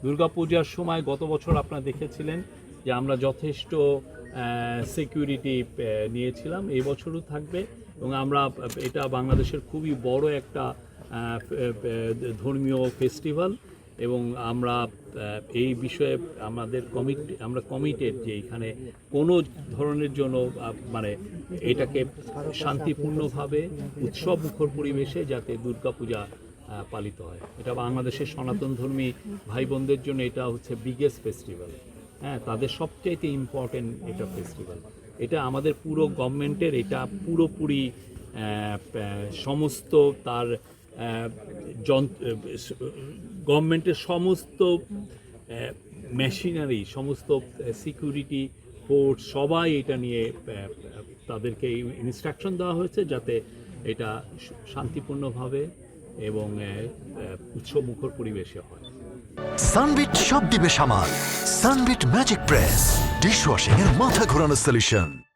দুর্গাপূজার সময় গত বছর আপনারা দেখেছিলেন যে আমরা যথেষ্ট সিকিউরিটি নিয়েছিলাম, এই বছরও থাকবে। এবং আমরা এটা বাংলাদেশের খুবই বড় একটা ধর্মীয় ফেস্টিভ্যাল, এবং আমরা এই বিষয়ে আমরা কমিটেড যে এখানে কোনো ধরনের জন্য মানে এটাকে শান্তিপূর্ণভাবে উৎসবমুখর পরিবেশে যাতে দুর্গাপূজা পালিত হয়। এটা বাংলাদেশের সনাতন ধর্মী ভাই বোনদের জন্য এটা হচ্ছে বিগেস্ট ফেস্টিভ্যাল। হ্যাঁ, তাদের সবচাইতে ইম্পর্টেন্ট এটা ফেস্টিভ্যাল। এটা আমাদের পুরো গভর্নমেন্টের এটা পুরোপুরি সমস্ত তার গভর্নমেন্টের সমস্ত মেশিনারি, সমস্ত সিকিউরিটি ফোর্স সবাই এটা নিয়ে তাদেরকে ইনস্ট্রাকশন দেওয়া হয়েছে যাতে এটা শান্তিপূর্ণভাবে এবং উৎসবমুখর পরিবেশে হয়। সানবিট সব দিবে সামাল। সানবিট ম্যাজিক প্রেস ডিশওয়াশিং এর মাথা ঘোরানো সলিউশন।